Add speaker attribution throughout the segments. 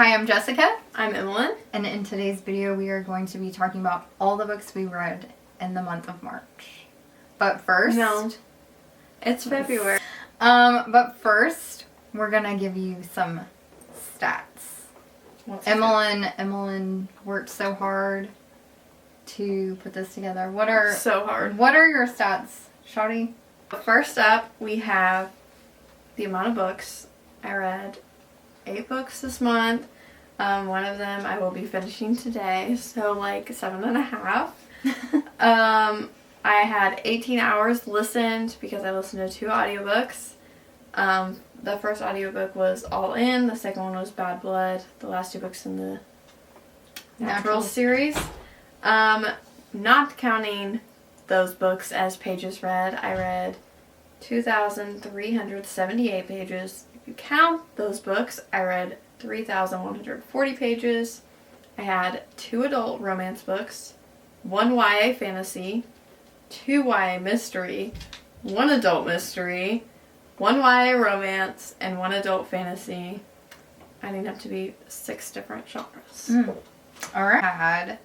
Speaker 1: Hi, I'm Jessica.
Speaker 2: I'm Emmalynn.
Speaker 1: And in today's video, we are going to be talking about all the books we read in the month of March. But first...
Speaker 2: No. It's February.
Speaker 1: But first, we're going to give you some stats. Emmalynn worked so hard to put this together. What are your stats, Shawty?
Speaker 2: First up, we have the amount of books. I read 8 books this month. One of them I will be finishing today, so like 7.5. I had 18 hours listened because I listened to 2 audiobooks. The first audiobook was All In, the second one was Bad Blood, the last 2 books in the Natural series. Not counting those books as pages read, I read 2,378 pages. If you count those books, I read 3,140 pages. I had 2 adult romance books, 1 YA fantasy, 2 YA mystery, 1 adult mystery, 1 YA romance, and 1 adult fantasy. Adding up to be 6 different genres.
Speaker 1: Alright. I had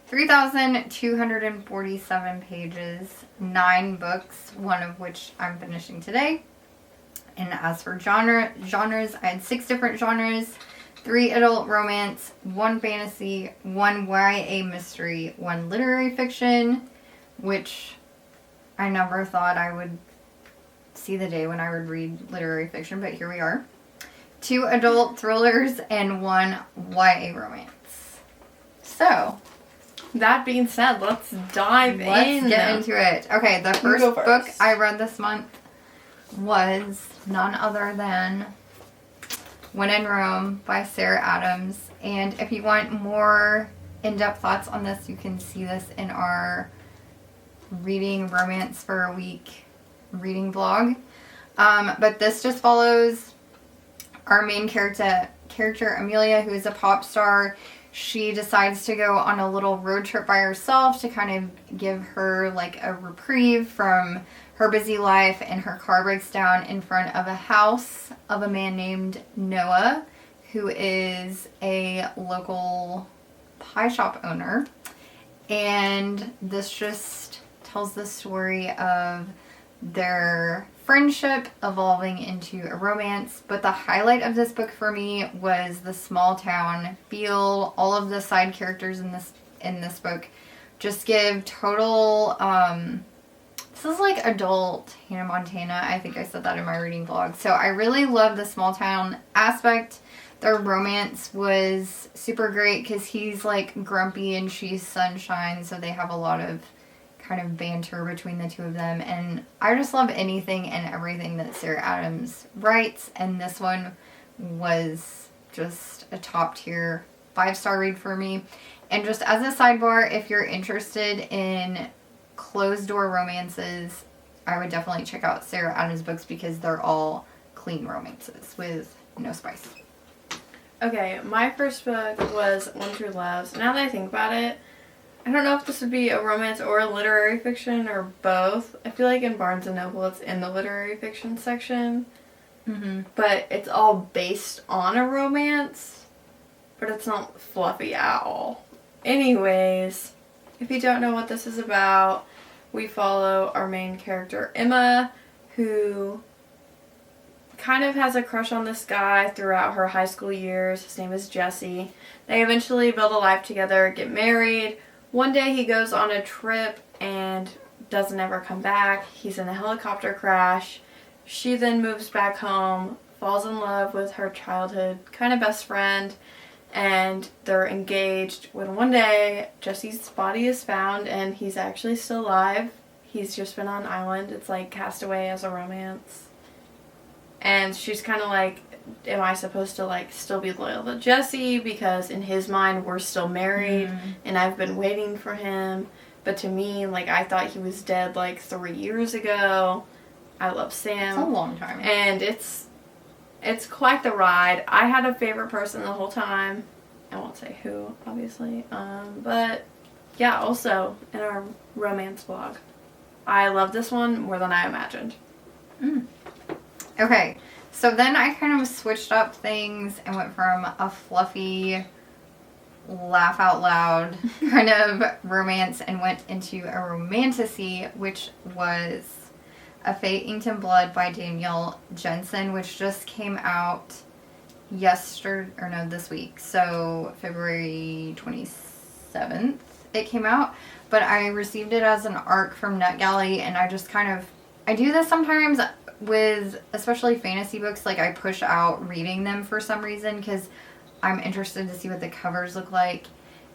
Speaker 1: 3,247 pages, 9 books, one of which I'm finishing today. And as for genres, I had 6 different genres, 3 adult romance, 1 fantasy, 1 YA mystery, 1 literary fiction, which I never thought I would see the day when I would read literary fiction, but here we are. 2 adult thrillers and 1 YA romance. So,
Speaker 2: that being said, let's dive in.
Speaker 1: Let's get into it. Okay, the first book I read this month was none other than When in Rome by Sarah Adams. And if you want more in-depth thoughts on this, you can see this in our Reading Romance for a Week reading vlog. But this just follows our main character Amelia, who is a pop star. She decides to go on a little road trip by herself to kind of give her like a reprieve from her busy life, and her car breaks down in front of a house of a man named Noah, who is a local pie shop owner. And this just tells the story of their friendship evolving into a romance. But the highlight of this book for me was the small town feel. All of the side characters in this book just give total this is like adult Hannah Montana. I think I said that in my reading vlog. So I really love the small town aspect. Their romance was super great because he's like grumpy and she's sunshine, so they have a lot of kind of banter between the two of them. And I just love anything and everything that Sarah Adams writes, and this one was just a top tier 5-star read for me. And just as a sidebar, if you're interested in closed door romances, I would definitely check out Sarah Adams' books because they're all clean romances with no spice.
Speaker 2: Okay, my first book was One True Loves. Now that I think about it, I don't know if this would be a romance or a literary fiction or both. I feel like in Barnes & Noble it's in the literary fiction section. But it's all based on a romance, but it's not fluffy at all. Anyways, if you don't know what this is about, we follow our main character Emma, who kind of has a crush on this guy throughout her high school years. His name is Jesse. They eventually build a life together, get married. One day he goes on a trip and doesn't ever come back. He's in a helicopter crash. She then moves back home, falls in love with her childhood kind of best friend, and they're engaged when one day Jesse's body is found and he's actually still alive. He's just been on an island. It's like Castaway as a romance. And she's kind of like, am I supposed to like still be loyal to Jesse because in his mind we're still married and I've been waiting for him, but to me, like, I thought he was dead like 3 years ago. I love Sam.
Speaker 1: It's a long time.
Speaker 2: And it's quite the ride. I had a favorite person the whole time. I won't say who, obviously. But yeah, also in our romance vlog. I love this one more than I imagined.
Speaker 1: Okay, So then I kind of switched up things and went from a fluffy, laugh out loud kind of romance and went into a romantasy, which was a Fateinton Blood by Danielle Jensen, which just came out this week. So February 27th it came out. But I received it as an ARC from NetGalley, and I just I do this sometimes with especially fantasy books. Like, I push out reading them for some reason because I'm interested to see what the covers look like.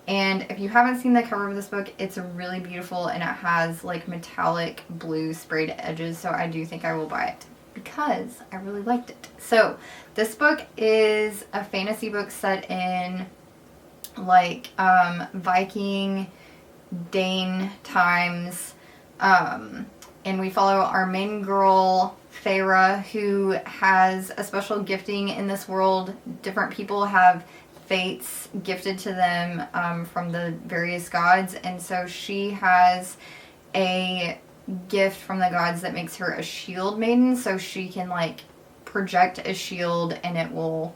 Speaker 1: And if you haven't seen the cover of this book, it's really beautiful, and it has like metallic blue sprayed edges, so I do think I will buy it because I really liked it. So this book is a fantasy book set in like Viking Dane times, and we follow our main girl Freida, who has a special gifting in this world. Different people have fates gifted to them from the various gods, and so she has a gift from the gods that makes her a shield maiden, so she can like project a shield and it will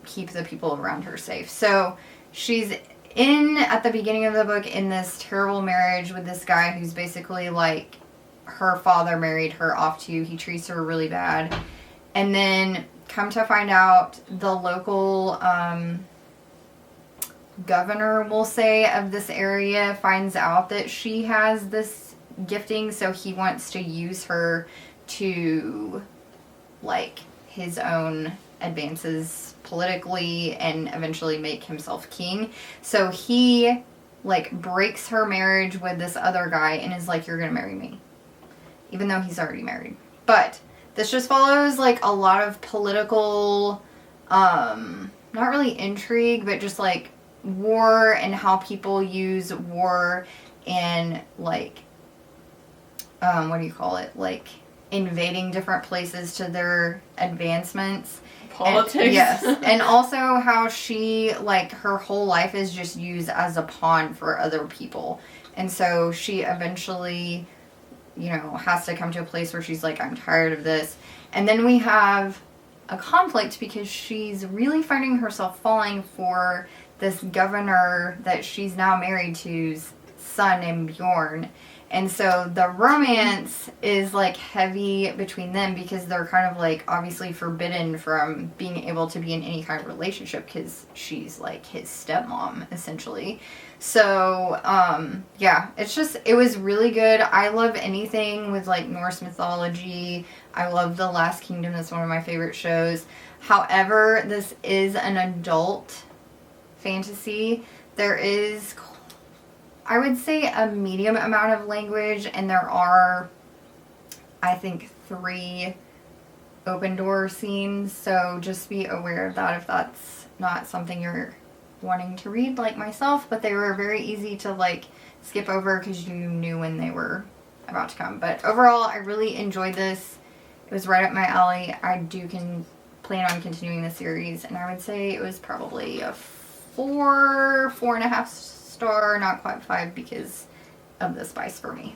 Speaker 1: keep the people around her safe. So she's at the beginning of the book in this terrible marriage with this guy who's basically like her father married her off to. He treats her really bad, and then come to find out the local governor, we'll say, of this area finds out that she has this gifting, so he wants to use her to like his own advances politically and eventually make himself king. So he like breaks her marriage with this other guy and is like, you're gonna marry me, even though he's already married. But this just follows like a lot of political not really intrigue, but just like war and how people use war and like what do you call it, like invading different places to their advancements.
Speaker 2: Politics.
Speaker 1: And, yes. And also how she, like, her whole life is just used as a pawn for other people. And so she eventually, you know, has to come to a place where she's like, I'm tired of this. And then we have a conflict because she's really finding herself falling for this governor that she's now married to's son named Bjorn. And so the romance is like heavy between them because they're kind of like obviously forbidden from being able to be in any kind of relationship because she's like his stepmom essentially. So yeah, it was really good. I love anything with like Norse mythology. I love The Last Kingdom. That's one of my favorite shows. However, this is an adult fantasy. There is, I would say, a medium amount of language, and there are, I think, 3 open door scenes, so just be aware of that if that's not something you're wanting to read like myself, but they were very easy to like skip over because you knew when they were about to come. But overall, I really enjoyed this. It was right up my alley. I plan on continuing the series, and I would say it was probably a 4.5 star, not quite 5 because of the spice for me.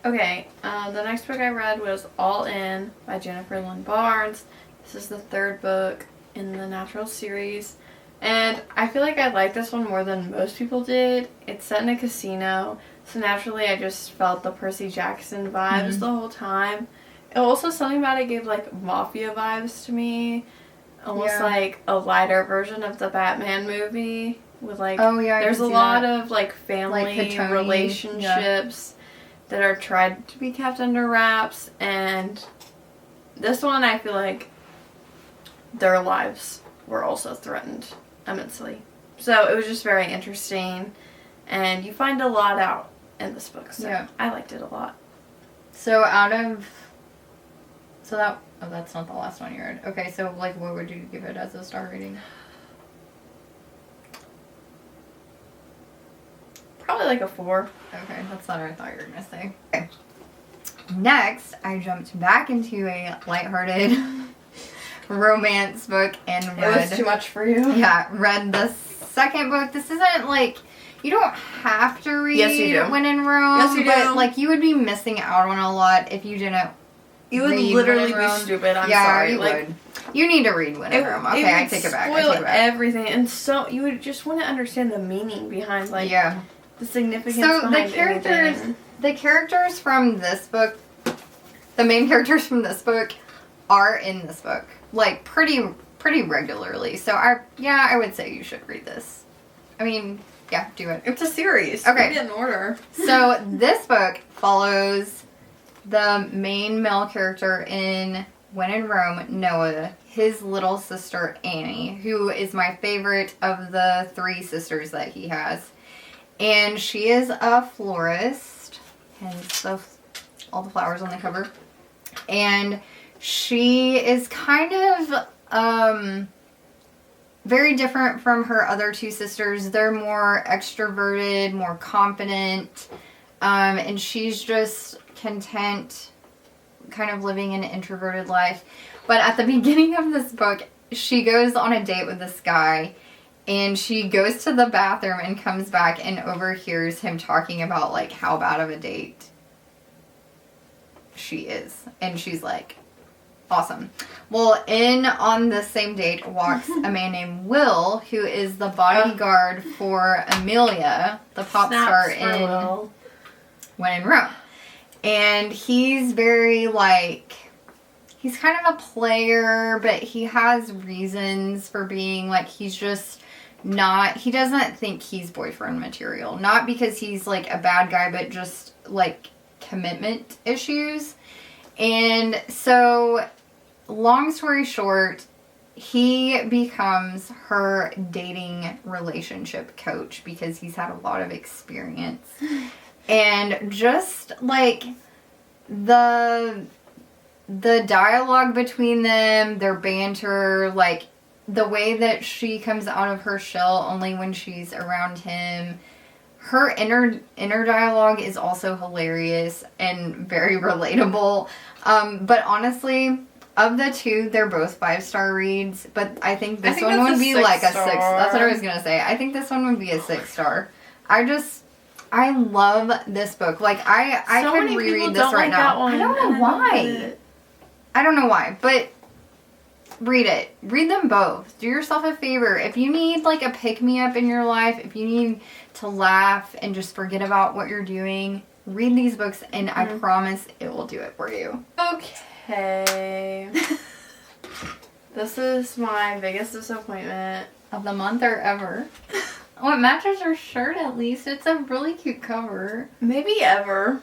Speaker 2: Okay, the next book I read was All In by Jennifer Lynn Barnes. This is the 3rd book in the Natural series, and I feel like I like this one more than most people did. It's set in a casino, so naturally I just felt the Percy Jackson vibes the whole time. And also something about it gave like mafia vibes to me, almost like a lighter version of the Batman movie. With like, there's a lot of like family like relationships that are tried to be kept under wraps, and this one I feel like their lives were also threatened immensely. So it was just very interesting, and you find a lot out in this book, so I liked it a lot.
Speaker 1: So that's not the last one you read. Okay, so like what would you give it as a star rating?
Speaker 2: Probably like a 4.
Speaker 1: Okay, that's not what I thought you were going to say. Okay. Next, I jumped back into a lighthearted romance book and read...
Speaker 2: It was too much for you?
Speaker 1: Yeah, read the 2nd book. This isn't like... You don't have to read
Speaker 2: Yes, you do.
Speaker 1: When in Rome.
Speaker 2: Yes, you do.
Speaker 1: But like you would be missing out on a lot if you didn't
Speaker 2: You would
Speaker 1: read
Speaker 2: literally
Speaker 1: When in
Speaker 2: be
Speaker 1: Rome.
Speaker 2: stupid. I'm
Speaker 1: yeah,
Speaker 2: sorry.
Speaker 1: You would. You need to read When in Rome. Okay, I take it back.
Speaker 2: Spoil everything, and so you would just want to understand the meaning behind the significance.
Speaker 1: So
Speaker 2: behind
Speaker 1: the characters from this book, the main characters from this book, are in this book like pretty regularly. So I would say you should read this. I mean, yeah, do it.
Speaker 2: It's a series.
Speaker 1: Okay,
Speaker 2: read it in order.
Speaker 1: So this book follows the main male character in When in Rome, Noah, his little sister Annie, who is my favorite of the 3 sisters that he has. And she is a florist, hence all the flowers on the cover. And she is kind of very different from her other 2 sisters. They're more extroverted, more confident, and she's just content kind of living an introverted life. But at the beginning of this book, she goes on a date with this guy, and she goes to the bathroom and comes back and overhears him talking about like how bad of a date she is. And she's like, awesome. Well, on the same date walks a man named Will, who is the bodyguard for Amelia, the pop star in When in Rome. And he's very he's kind of a player, but he has reasons for being he's just not, he doesn't think he's boyfriend material. Not because he's like a bad guy, but just like commitment issues. And so, long story short, he becomes her dating relationship coach because he's had a lot of experience. And just like the dialogue between them, their banter, like the way that she comes out of her shell only when she's around him. Her inner dialogue is also hilarious and very relatable. But honestly, of the 2, they're both 5-star reads. But I think this one would be like a 6. That's what I was gonna say. I think this one would be a 6-star. I love this book. Like I could reread this right now. I don't know why. I don't know why, but read it. Read them both. Do yourself a favor. If you need like a pick-me-up in your life, if you need to laugh and just forget about what you're doing, read these books and I promise it will do it for you.
Speaker 2: Okay. This is my biggest disappointment
Speaker 1: of the month or ever. Oh, it matches her shirt at least. It's a really cute cover.
Speaker 2: Maybe ever.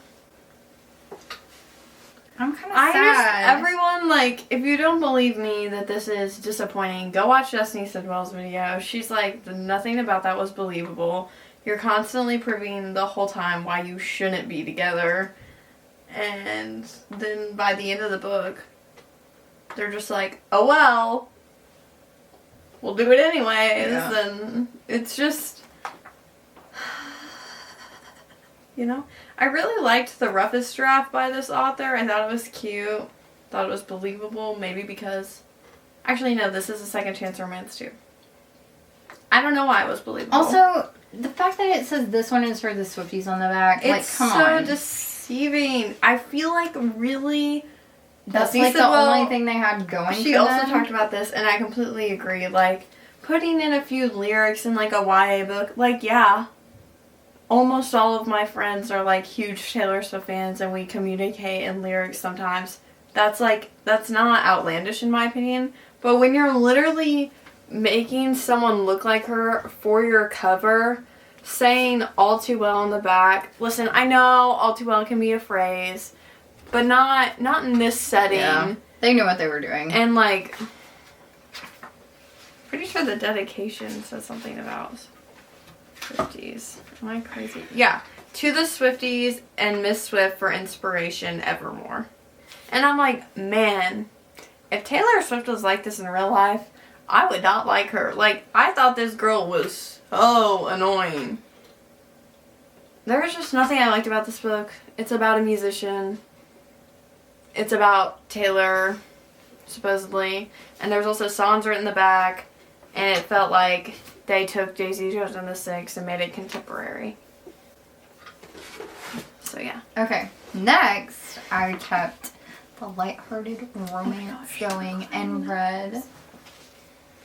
Speaker 1: I'm kind of sad.
Speaker 2: Everyone, if you don't believe me that this is disappointing, go watch Destiny Sidwell's video. She's like, nothing about that was believable. You're constantly proving the whole time why you shouldn't be together. And then by the end of the book, they're just like, oh well. We'll do it anyways. Yeah. And it's just, I really liked the roughest draft by this author. I thought it was cute. Thought it was believable. Maybe because, actually no, this is a second chance romance too. I don't know why it was believable.
Speaker 1: Also, the fact that it says this one is for the Swifties on the back,
Speaker 2: it's
Speaker 1: come on.
Speaker 2: It's so deceiving. I feel like really...
Speaker 1: That's like the only thing they had going.
Speaker 2: She also talked about this, and I completely agree. Like, putting in a few lyrics in, like, a YA book, like, yeah. Almost all of my friends are, like, huge Taylor Swift fans, and we communicate in lyrics sometimes. That's not outlandish in my opinion. But when you're literally making someone look like her for your cover, saying all too well on the back. Listen, I know all too well can be a phrase. But not in this setting.
Speaker 1: Yeah, they knew what they were doing.
Speaker 2: And, like, pretty sure the dedication says something about Swifties. Am I crazy? Yeah. To the Swifties and Miss Swift for inspiration evermore. And I'm like, man, if Taylor Swift was like this in real life, I would not like her. Like, I thought this girl was so annoying. There was just nothing I liked about this book. It's about a musician. It's about Taylor, supposedly. And there's also songs written in the back. And it felt like they took Daisy Jones and the Six and made it contemporary. So, yeah.
Speaker 1: Okay. Next, I kept the lighthearted romance going and read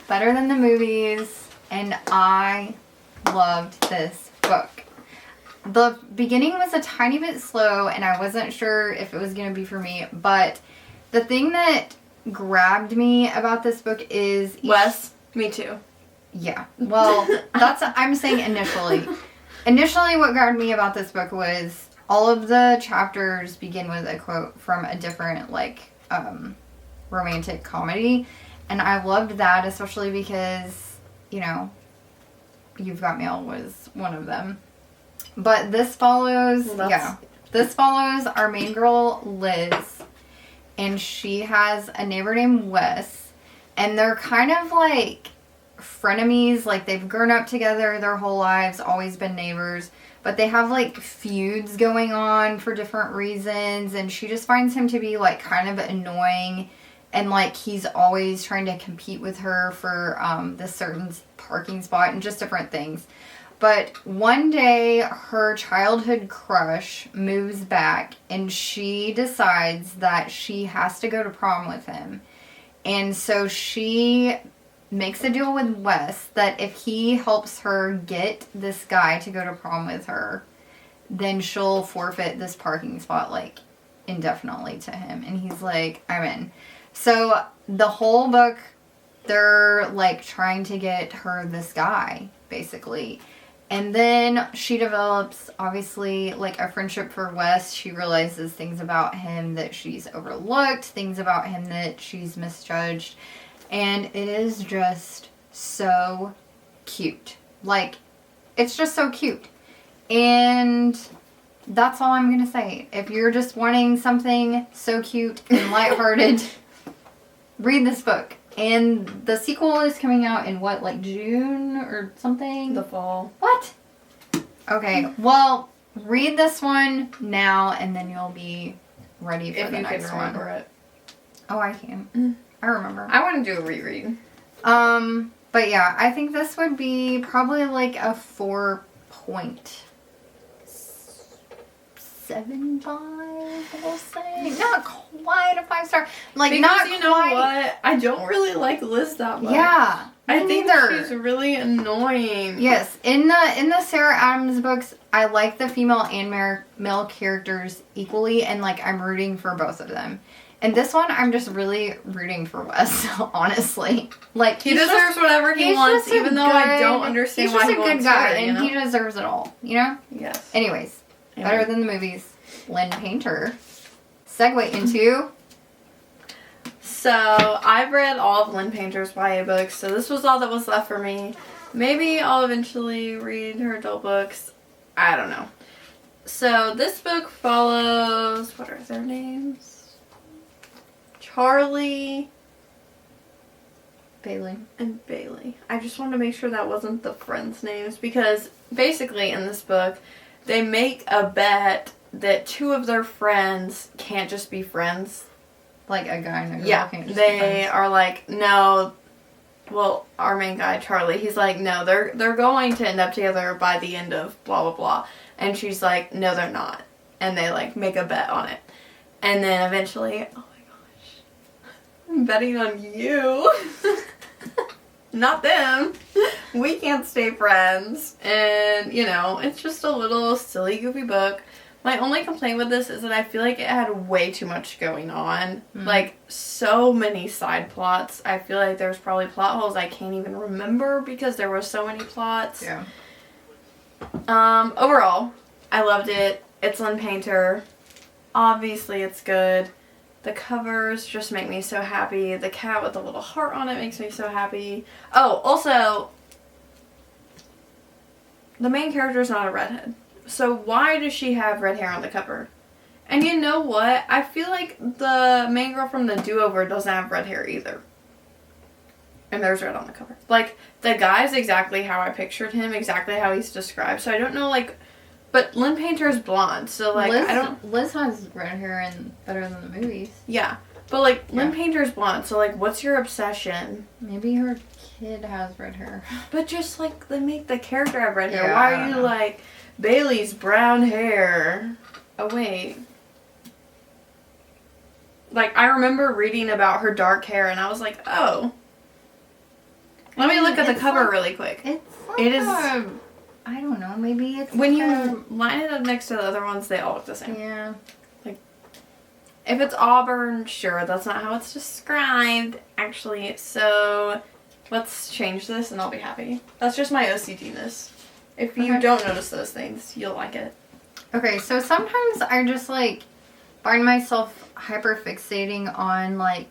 Speaker 1: better than the movies, and I loved this book. The beginning was a tiny bit slow, and I wasn't sure if it was going to be for me, but the thing that grabbed me about this book is...
Speaker 2: Wes, me too.
Speaker 1: Yeah, well, I'm saying initially. Initially, what grabbed me about this book was all of the chapters begin with a quote from a different, romantic comedy. And I loved that, especially because, You've Got Mail was one of them. But this follows, this follows our main girl, Liz. And she has a neighbor named Wes. And they're kind of frenemies. They've grown up together their whole lives, always been neighbors. But they have, feuds going on for different reasons. And she just finds him to be, kind of annoying. And, he's always trying to compete with her for this certain parking spot and just different things. But one day, her childhood crush moves back. And she decides that she has to go to prom with him. And so she makes a deal with Wes that if he helps her get this guy to go to prom with her, then she'll forfeit this parking spot, indefinitely to him. And he's like, I'm in. So the whole book, they're, trying to get her this guy, basically. And then she develops, obviously, a friendship for Wes. She realizes things about him that she's overlooked, things about him that she's misjudged. And it is just so cute. It's just so cute. And that's all I'm going to say. If you're just wanting something so cute and lighthearted, read this book. And the sequel is coming out in June or something?
Speaker 2: The fall.
Speaker 1: What? Okay, well, read this one now and then you'll be ready for the next one. If you can remember it. Oh, I can. I remember.
Speaker 2: I want to do a reread.
Speaker 1: But yeah, I think this would be probably a 4.75, we'll say. Not quite a 5-star.
Speaker 2: Because
Speaker 1: not
Speaker 2: you know what? I don't really like Liz that much.
Speaker 1: Yeah.
Speaker 2: I think she's really annoying.
Speaker 1: Yes. In the Sarah Adams books, I like the female and male characters equally, and I'm rooting for both of them. And this one, I'm just really rooting for Wes, honestly.
Speaker 2: He deserves whatever he wants, even though I don't understand why he wants
Speaker 1: He's just a good guy,
Speaker 2: her,
Speaker 1: and he deserves it all,
Speaker 2: Yes.
Speaker 1: Anyways, better than the movies. Lynn Painter. Segue into...
Speaker 2: So, I've read all of Lynn Painter's YA books, so this was all that was left for me. Maybe I'll eventually read her adult books. I don't know. So, this book follows... What are their names? Charlie,
Speaker 1: Bailey,
Speaker 2: and Bailey. I just wanted to make sure that wasn't the friends' names, because basically in this book, they make a bet that two of their friends can't just be friends.
Speaker 1: A guy and a girl can't just be friends.
Speaker 2: They are no, well, our main guy, Charlie, he's no, they're going to end up together by the end of blah, blah, blah. And she's no, they're not. And they, make a bet on it. And then eventually... I'm betting on you. Not them. We can't stay friends. And, it's just a little silly, goofy book. My only complaint with this is that I feel like it had way too much going on. Mm. So many side plots. I feel like there's probably plot holes I can't even remember because there were so many plots.
Speaker 1: Yeah.
Speaker 2: Overall, I loved it. It's Lynn Painter. Obviously, it's good. The covers just make me so happy. The cat with the little heart on it makes me so happy. Oh, also, the main character is not a redhead. So why does she have red hair on the cover? And you know what? I feel like the main girl from The Do-Over doesn't have red hair either. And there's red on the cover. The guy's exactly how I pictured him, exactly how he's described. So I don't know, but Lynn Painter is blonde, so,
Speaker 1: Liz has red hair and better than the movies.
Speaker 2: Yeah. But, Lynn Painter's blonde, so, what's your obsession?
Speaker 1: Maybe her kid has red hair.
Speaker 2: But just, they make the character have red hair. Yeah, why are you, Bailey's brown hair? Oh, wait. Like, I remember reading about her dark hair, and I was like, oh. Let me look at the cover really quick.
Speaker 1: It's like
Speaker 2: it is.
Speaker 1: I don't know. Maybe it's
Speaker 2: when you line it up next to the other ones, they all look the same.
Speaker 1: Yeah.
Speaker 2: Like, if it's auburn, sure, that's not how it's described, actually. So, let's change this, and I'll be happy. That's just my OCD-ness. If you don't notice those things, you'll like it.
Speaker 1: Okay, so sometimes I just, like, find myself hyper-fixating on, like,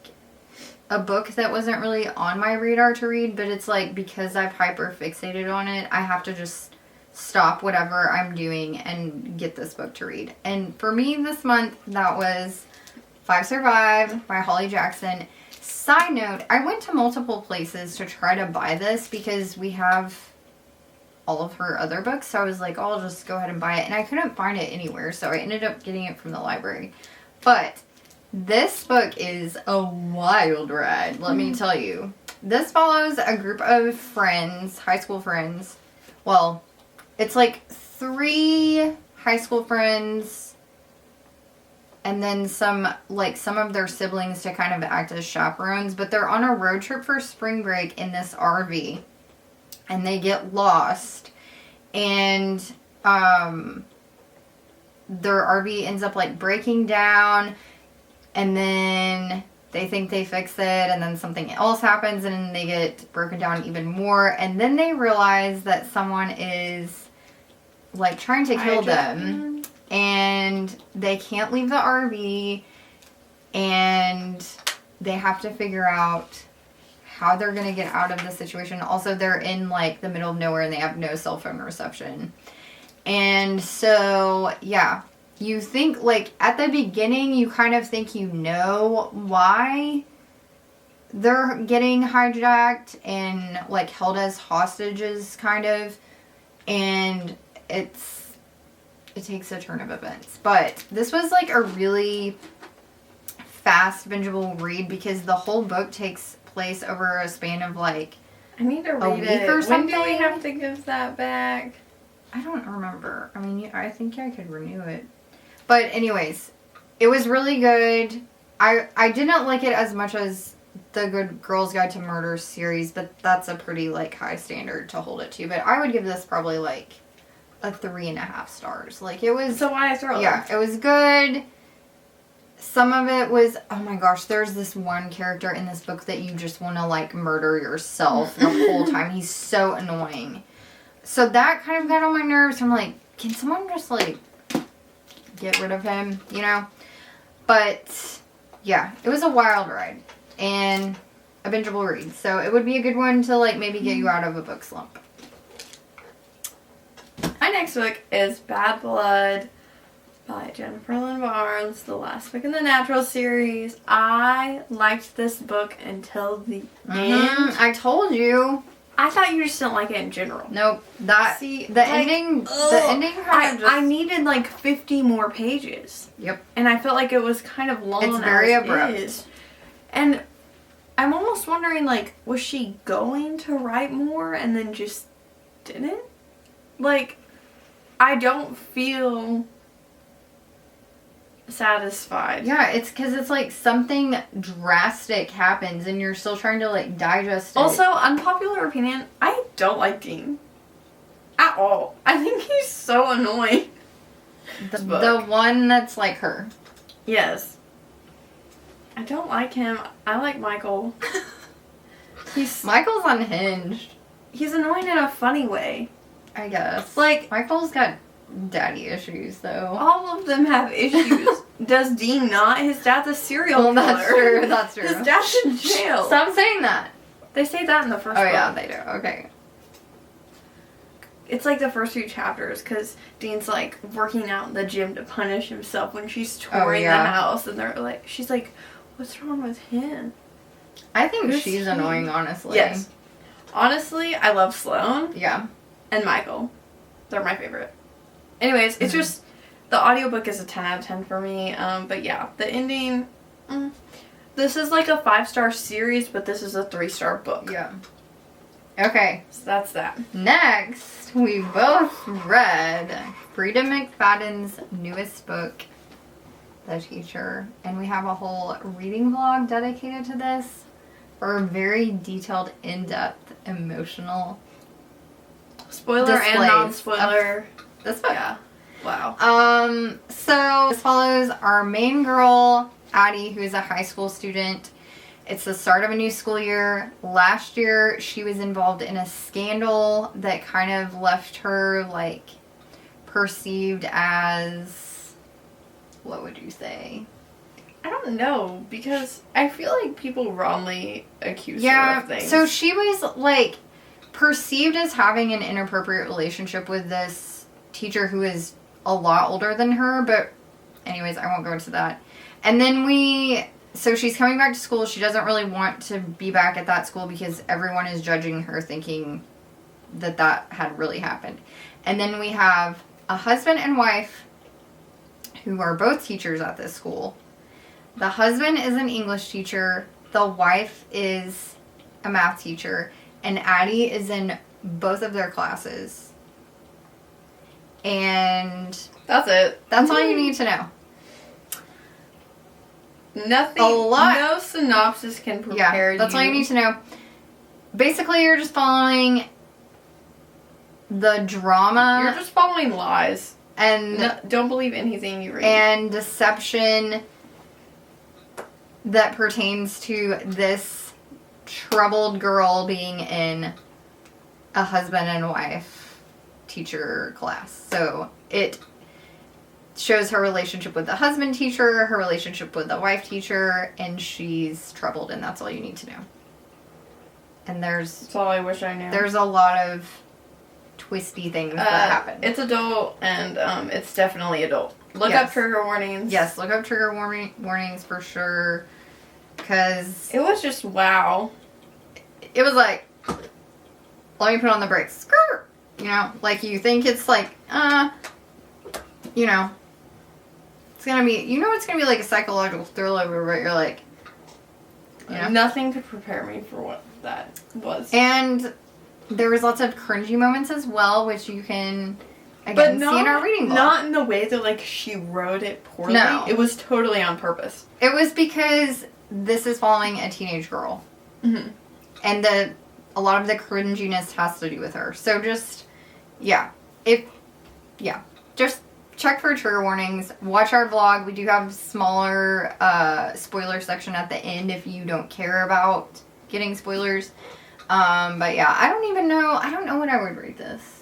Speaker 1: a book that wasn't really on my radar to read, but it's, like, because I've hyper-fixated on it, I have to just stop whatever I'm doing and get this book to read. And for me this month, that was Five Survive by Holly Jackson. Side note, I went to multiple places to try to buy this because we have all of her other books, so I was like, oh, I'll just go ahead and buy it, and I couldn't find it anywhere, so I ended up getting it from the library. But this book is a wild ride, let me tell you. This follows a group of friends, high school friends. Well, it's like 3 high school friends and then some of their siblings to kind of act as chaperones, but they're on a road trip for spring break in this RV. And they get lost, and their RV ends up, like, breaking down, and then they think they fix it, and then something else happens, and then they get broken down even more, and then they realize that someone is, like, trying to kill them, and they can't leave the RV, and they have to figure out how they're going to get out of the situation. Also, they're in, like, the middle of nowhere and they have no cell phone reception. And so, yeah, you think, like, at the beginning, you kind of think you know why they're getting hijacked and, like, held as hostages, kind of. And it takes a turn of events. But this was, like, a really fast, bingeable read because the whole book takes place over a span of, like,
Speaker 2: I need to read it.
Speaker 1: Or something.
Speaker 2: When do we have to give that back?
Speaker 1: I don't remember. I mean, I think I could renew it. But anyways, it was really good. I didn't like it as much as the Good Girls Guide to Murder series, but that's a pretty, like, high standard to hold it to. But I would give this probably, like, a 3.5 stars. Like, it was...
Speaker 2: So why a thriller?
Speaker 1: Yeah, it was good. Some of it was, oh my gosh, there's this one character in this book that you just want to, like, murder yourself the whole time. He's so annoying. So that kind of got on my nerves. I'm like, can someone just, like, get rid of him, you know? But, yeah, it was a wild ride. And a bingeable read. So it would be a good one to, like, maybe get you out of a book slump.
Speaker 2: My next book is Bad Blood by Jennifer Lynn Barnes, the last book in the Natural series. I liked this book until the end.
Speaker 1: I told you.
Speaker 2: I thought you just didn't like it in general.
Speaker 1: Nope. Ending
Speaker 2: I needed like 50 more pages.
Speaker 1: Yep.
Speaker 2: And I felt like it was kind of long.
Speaker 1: It's very abrupt.
Speaker 2: And I'm almost wondering, like, was she going to write more and then just didn't? Like, I don't feel satisfied.
Speaker 1: Yeah, it's because it's like something drastic happens and you're still trying to, like, digest it.
Speaker 2: Also, unpopular opinion, I don't like Dean. At all. I think he's so annoying.
Speaker 1: The one that's like her.
Speaker 2: Yes. I don't like him. I like Michael.
Speaker 1: Michael's unhinged.
Speaker 2: He's annoying in a funny way.
Speaker 1: I guess.
Speaker 2: Like,
Speaker 1: Michael's got daddy issues, though.
Speaker 2: All of them have issues. Does Dean not? His dad's a serial killer.
Speaker 1: That's true. That's true.
Speaker 2: His dad's in jail.
Speaker 1: Stop saying that.
Speaker 2: They say that in the first book.
Speaker 1: Oh, yeah, they do. Okay.
Speaker 2: It's like the first 2 chapters, because Dean's, like, working out in the gym to punish himself when she's touring the house, and they're like, she's like, what's wrong with him?
Speaker 1: I think she's annoying, honestly.
Speaker 2: Yes. Honestly, I love Sloane.
Speaker 1: Yeah.
Speaker 2: And Michael. They're my favorite. Anyways, it's just, the audiobook is a 10 out of 10 for me. But yeah, the ending, this is like a 5-star series, but this is a 3-star book.
Speaker 1: Yeah. Okay.
Speaker 2: So that's that.
Speaker 1: Next, we both read Freida McFadden's newest book, the teacher. And we have a whole reading vlog dedicated to this for a very detailed, in-depth, emotional
Speaker 2: spoiler and non-spoiler.
Speaker 1: This book.
Speaker 2: Yeah. Wow.
Speaker 1: So this follows our main girl, Addie, who is a high school student. It's the start of a new school year. Last year, she was involved in a scandal that kind of left her, like, perceived as, what would you say?
Speaker 2: I don't know, because I feel like people wrongly accuse her of things.
Speaker 1: So she was, like, perceived as having an inappropriate relationship with this teacher who is a lot older than her, but anyways, I won't go into that. And then so she's coming back to school. She doesn't really want to be back at that school because everyone is judging her, thinking that had really happened. And then we have a husband and wife who are both teachers at this school. The husband is an English teacher. The wife is a math teacher. And Addie is in both of their classes. And
Speaker 2: that's it.
Speaker 1: That's all you need to know.
Speaker 2: Nothing. No synopsis can prepare you.
Speaker 1: That's all you need to know. Basically, you're just following the drama.
Speaker 2: You're just following lies.
Speaker 1: And
Speaker 2: don't believe anything you read.
Speaker 1: And deception that pertains to this troubled girl being in a husband and wife teacher class. So it shows her relationship with the husband teacher, her relationship with the wife teacher, and she's troubled, and that's all you need to know. And
Speaker 2: that's all I wish I knew.
Speaker 1: There's a lot of twisty things that happen.
Speaker 2: It's adult, and it's definitely adult. Look up trigger warnings.
Speaker 1: Yes, look up trigger warnings for sure, because
Speaker 2: it was just wow.
Speaker 1: It was like, let me put on the brakes. Skirt! You know, like you think it's like, you know, it's gonna be, it's gonna be like a psychological thriller where you're like, you know.
Speaker 2: Nothing to prepare me for what that was.
Speaker 1: And there was lots of cringy moments as well, which you can, again, see in our reading vlog.
Speaker 2: Not in the way that, like, she wrote it poorly.
Speaker 1: No.
Speaker 2: It was totally on purpose.
Speaker 1: It was because this is following a teenage girl.
Speaker 2: Mm-hmm.
Speaker 1: And a lot of the cringiness has to do with her. So just, just check for trigger warnings. Watch our vlog. We do have smaller spoiler section at the end if you don't care about getting spoilers. But yeah, I don't know what I would rate this.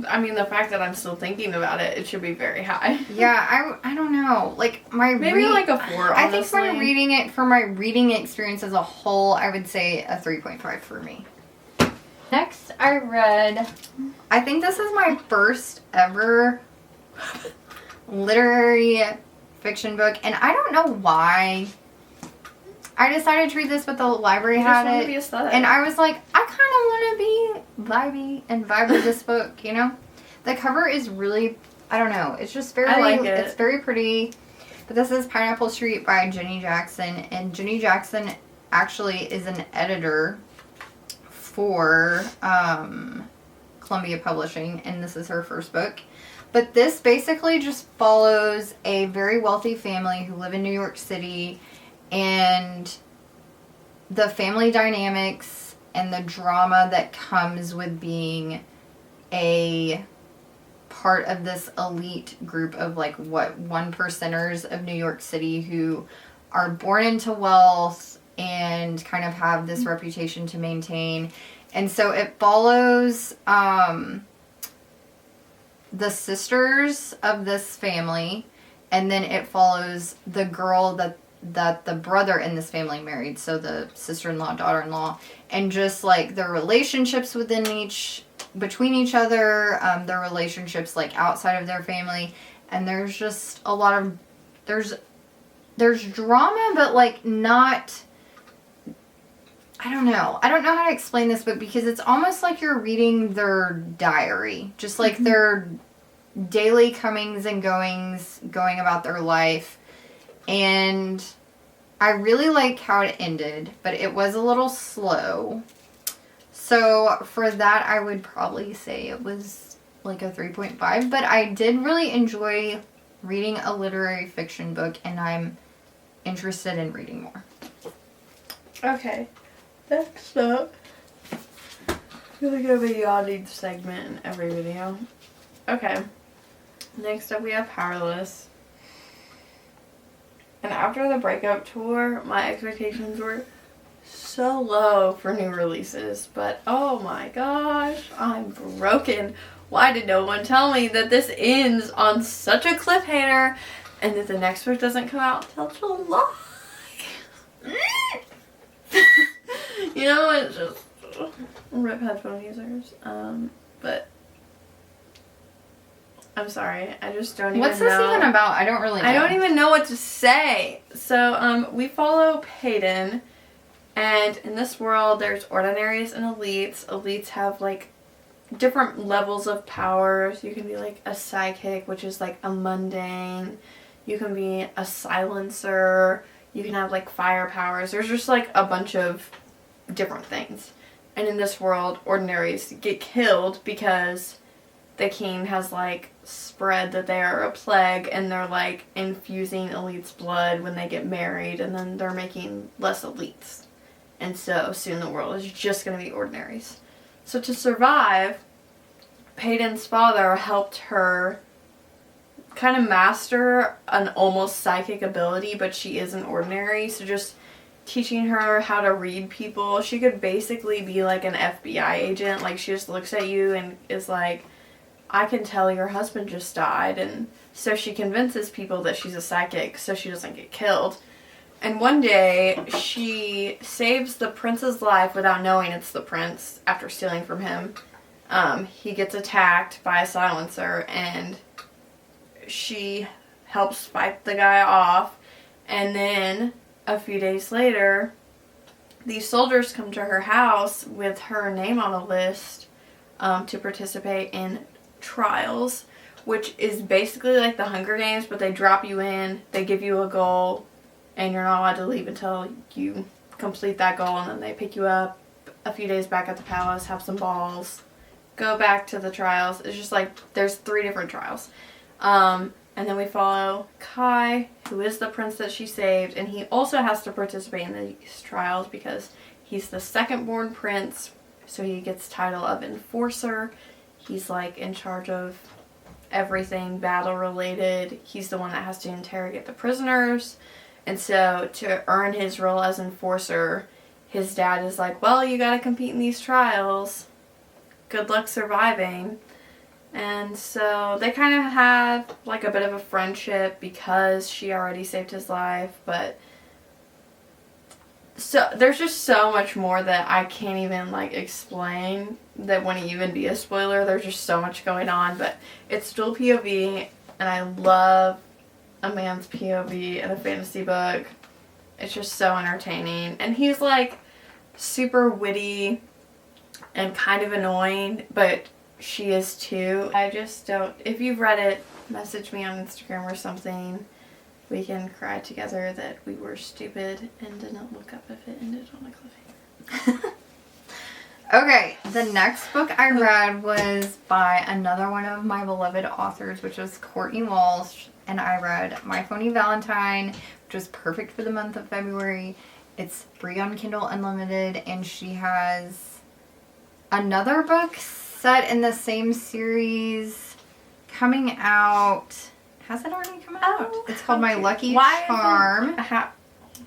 Speaker 2: I mean, the fact that I'm still thinking about it, it should be very high.
Speaker 1: Yeah, I don't know. Like,
Speaker 2: maybe like a 4,
Speaker 1: I think for my reading experience as a whole, I would say a 3.5 for me. Next, I think this is my first ever literary fiction book, and I don't know why I decided to read this, but the library had it, and I was like, I kind of want to be vibey and vibe with this book, you know? The cover is really, I don't know, it's just very,
Speaker 2: I like it.
Speaker 1: It's very pretty, but this is Pineapple Street by Jenny Jackson, and Jenny Jackson actually is an editor for Columbia Publishing, and this is her first book. But this basically just follows a very wealthy family who live in New York City, and the family dynamics and the drama that comes with being a part of this elite group of like 1%ers of New York City who are born into wealth and kind of have this reputation to maintain. And so it follows the sisters of this family, and then it follows the girl that the brother in this family married, so the sister-in-law, daughter-in-law, and just like their relationships between each other, their relationships like outside of their family, and there's just a lot of there's drama, but like not, I don't know how to explain this, but because it's almost like you're reading their diary, just like their daily comings and goings, going about their life. And I really like how it ended, but it was a little slow. So for that, I would probably say it was like a 3.5, but I did really enjoy reading a literary fiction book, and I'm interested in reading more.
Speaker 2: Okay, next up, I feel like I have a yawning segment in every video. Okay, next up we have Powerless. And after the Breakup Tour, my expectations were so low for new releases, but oh my gosh, I'm broken. Why did no one tell me that this ends on such a cliffhanger and that the next book doesn't come out till July? You know, it's just rip headphone users. But I'm sorry, I just don't even know.
Speaker 1: What's this even about? I don't really know.
Speaker 2: I don't even know what to say. So, we follow Payton, and in this world, there's ordinaries and elites. Elites have, like, different levels of powers. You can be, like, a psychic, which is, like, a mundane. You can be a silencer. You can have, like, fire powers. There's just, like, a bunch of different things. And in this world, ordinaries get killed because the king has, like, spread that they are a plague, and they're, like, infusing elites' blood when they get married, and then they're making less elites. And so soon the world is just going to be ordinaries. So to survive, Payton's father helped her kind of master an almost psychic ability, but she isn't ordinary. So just teaching her how to read people. She could basically be like an FBI agent. Like, she just looks at you and is like, I can tell your husband just died. And so she convinces people that she's a psychic so she doesn't get killed. And one day, she saves the prince's life without knowing it's the prince after stealing from him. He gets attacked by a silencer, and she helps fight the guy off. And then, a few days later, these soldiers come to her house with her name on a list to participate in trials, which is basically like the Hunger Games, but they drop you in, they give you a goal, and you're not allowed to leave until you complete that goal, and then they pick you up a few days back at the palace, have some balls, go back to the trials. It's just like, there's 3 different trials. And then we follow Kai, who is the prince that she saved, and he also has to participate in these trials because he's the second born prince, so he gets title of enforcer. He's like in charge of everything battle related. He's the one that has to interrogate the prisoners. And so to earn his role as enforcer, his dad is like, well, you gotta compete in these trials. Good luck surviving. And so they kind of have like a bit of a friendship because she already saved his life. But so there's just so much more that I can't even like explain that wouldn't even be a spoiler. There's just so much going on. But it's still POV, and I love a man's POV in a fantasy book. It's just so entertaining. And he's like super witty and kind of annoying, but she is too. I just don't, if you've read it, message me on Instagram or something. We can cry together that we were stupid and didn't look up if it ended on a cliffhanger.
Speaker 1: Okay, the next book I read was by another one of my beloved authors, which was Courtney Walsh, and I read My Phony Valentine, which was perfect for the month of February. It's free on Kindle Unlimited, and she has another book set in the same series coming out. Has it already come out? It's called My Lucky Charm.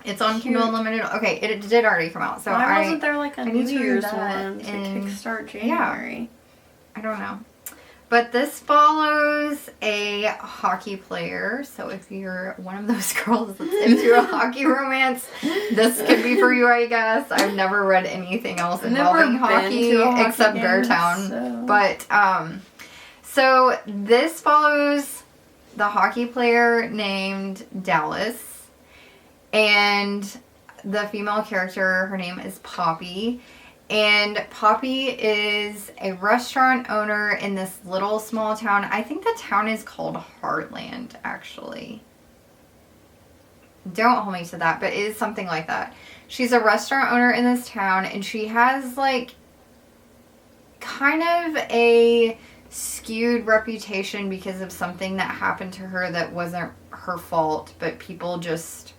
Speaker 1: It's on Kindle Unlimited. Okay, it did already come out. So
Speaker 2: why wasn't there like a New Year's one to kickstart January?
Speaker 1: Yeah, I don't know. But this follows a hockey player. So if you're one of those girls that's into a hockey romance, this could be for you, I guess. I've never read anything else involving hockey except Beartown. So. But so this follows the hockey player named Dallas. And the female character, her name is Poppy. And Poppy is a restaurant owner in this little small town. I think the town is called Heartland, actually. Don't hold me to that, but it is something like that. She's a restaurant owner in this town, and she has, like, kind of a skewed reputation because of something that happened to her that wasn't her fault, but people just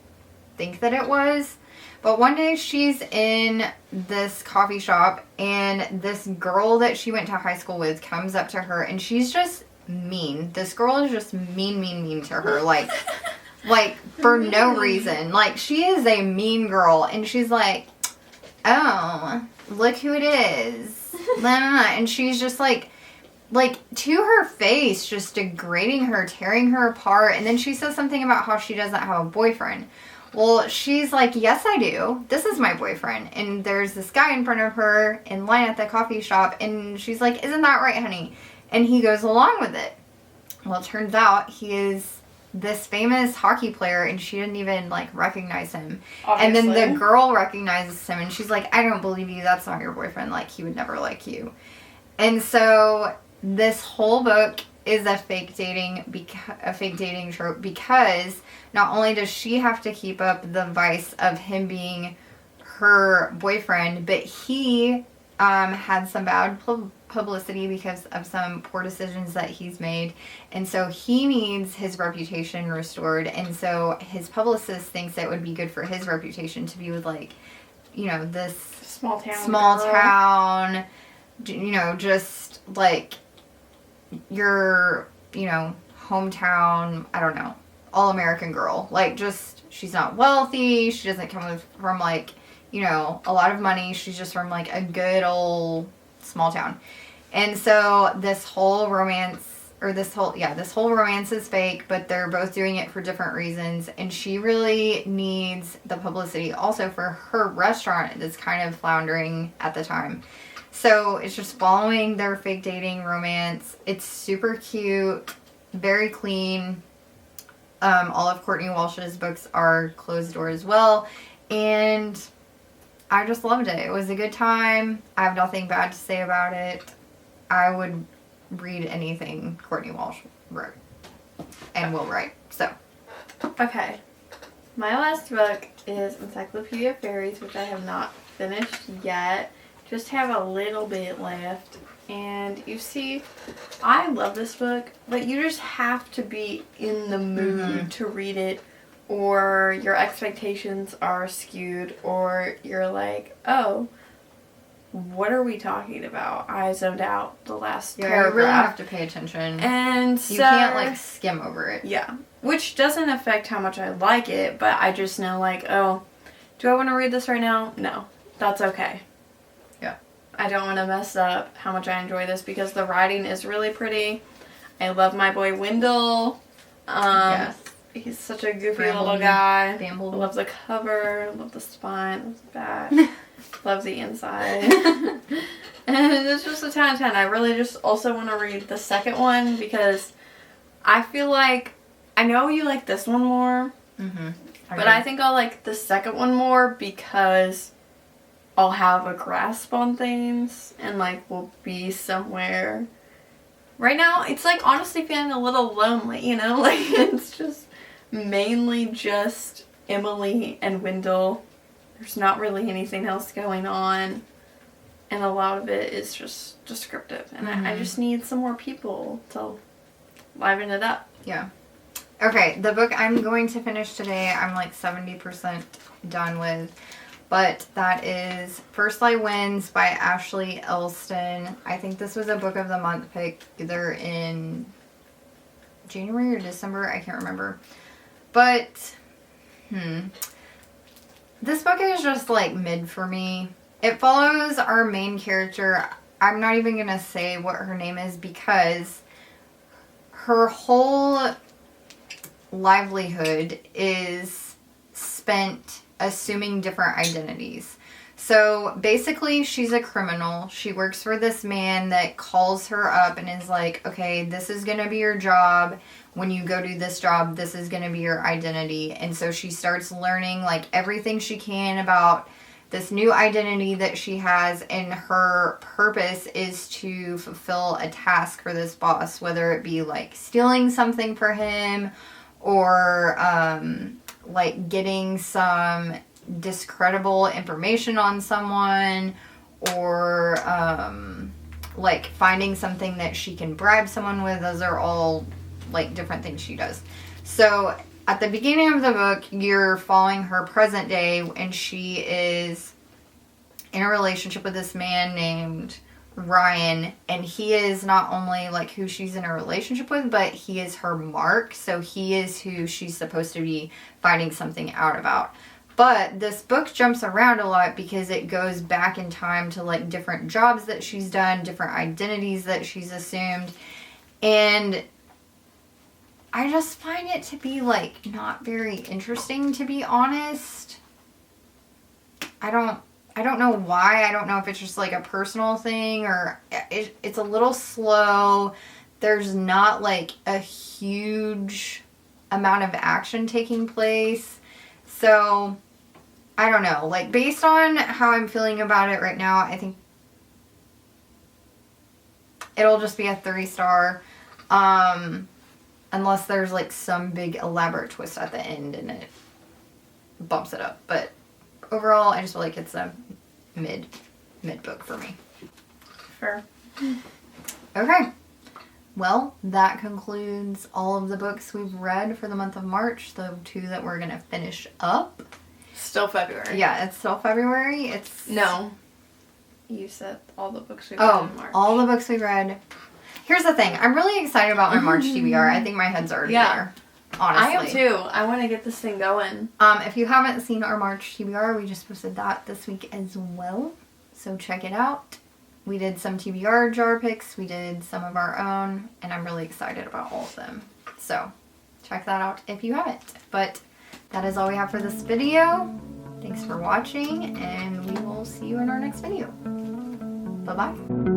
Speaker 1: think that it was. But one day she's in this coffee shop and this girl that she went to high school with comes up to her and she's just mean. This girl is just mean to her. Like for no reason. Like, she is a mean girl and she's like, oh, look who it is. And she's just like to her face, just degrading her, tearing her apart. And then she says something about how she doesn't have a boyfriend. Well, she's like, yes, I do. This is my boyfriend. And there's this guy in front of her in line at the coffee shop. And she's like, isn't that right, honey? And he goes along with it. Well, it turns out he is this famous hockey player and she didn't even recognize him. Obviously. And then the girl recognizes him and she's like, I don't believe you. That's not your boyfriend. Like, he would never like you. And so this whole book is a fake dating trope because not only does she have to keep up the vice of him being her boyfriend, but he had some bad publicity because of some poor decisions that he's made, and so he needs his reputation restored, and so his publicist thinks it would be good for his reputation to be with this small town, just your hometown, I don't know, all American girl. She's not wealthy, she doesn't come from a lot of money, she's just from a good old small town. And so this whole romance is fake, but they're both doing it for different reasons, and she really needs the publicity also for her restaurant that's kind of floundering at the time. So it's just following their fake dating romance. It's super cute, very clean. All of Courtney Walsh's books are closed door as well, and I just loved it. It was a good time. I have nothing bad to say about it. I would read anything Courtney Walsh wrote and will write. So,
Speaker 2: okay. My last book is Encyclopedia Fairies, which I have not finished yet. Just have a little bit left. And you see, I love this book, but you just have to be in the mood to read it, or your expectations are skewed, or you're like, oh, what are we talking about? I zoned out the last paragraph.
Speaker 1: You really have to pay attention.
Speaker 2: And so,
Speaker 1: you can't skim over it.
Speaker 2: Yeah. Which doesn't affect how much I like it, but I just know oh, do I want to read this right now? No. That's okay.
Speaker 1: Yeah.
Speaker 2: I don't want to mess up how much I enjoy this because the writing is really pretty. I love my boy Wendell. Yes. He's such a goofy little guy. I love the cover, love the spine, love the back, love the inside. And it's just a 10 out of 10. I really just also want to read the second one because I feel like, I know you like this one more, but I think I'll like the second one more because I'll have a grasp on things and we'll be somewhere. Right now, it's honestly feeling a little lonely, it's just mainly just Emily and Wendell. There's not really anything else going on, and a lot of it is just descriptive, and I just need some more people to liven it up.
Speaker 1: Yeah. Okay, the book I'm going to finish today, I'm 70% done with, but that is First Light Wins by Ashley Elston. I think this was a book of the month pick either in January or December, I can't remember. But, this book is just mid for me. It follows our main character. I'm not even going to say what her name is because her whole livelihood is spent assuming different identities. So basically she's a criminal. She works for this man that calls her up and is like, okay, this is going to be your job. When you go do this job, this is going to be your identity. And so she starts learning everything she can about this new identity that she has, and her purpose is to fulfill a task for this boss, whether it be stealing something for him or getting some discreditable information on someone, or like finding something that she can bribe someone with. Those are all like different things she does. So at the beginning of the book, you're following her present day, and she is in a relationship with this man named Ryan, and he is not only like who she's in a relationship with, but he is her mark. So he is who she's supposed to be finding something out about. But this book jumps around a lot because it goes back in time to like different jobs that she's done, different identities that she's assumed, and I just find it to be like not very interesting, to be honest. I don't know why. I don't know if it's just like a personal thing, or it's a little slow. There's not like a huge amount of action taking place. So I don't know. Like, based on how I'm feeling about it right now, I think it'll just be a 3-star. Unless there's like some big elaborate twist at the end and it bumps it up. But overall, I just feel like it's a mid book for me.
Speaker 2: Fair.
Speaker 1: Okay. Well, that concludes all of the books we've read for the month of March. The 2 that we're going to finish up.
Speaker 2: Still February.
Speaker 1: Yeah, it's still February.
Speaker 2: No. You said all the books we read in March.
Speaker 1: All the books we read. Here's the thing. I'm really excited about my March TBR. I think my head's already there. Honestly.
Speaker 2: I am too. I want to get this thing going.
Speaker 1: If you haven't seen our March TBR, we just posted that this week as well. So check it out. We did some TBR jar picks. We did some of our own. And I'm really excited about all of them. So check that out if you haven't. But that is all we have for this video. Thanks for watching. And we will see you in our next video. Bye-bye.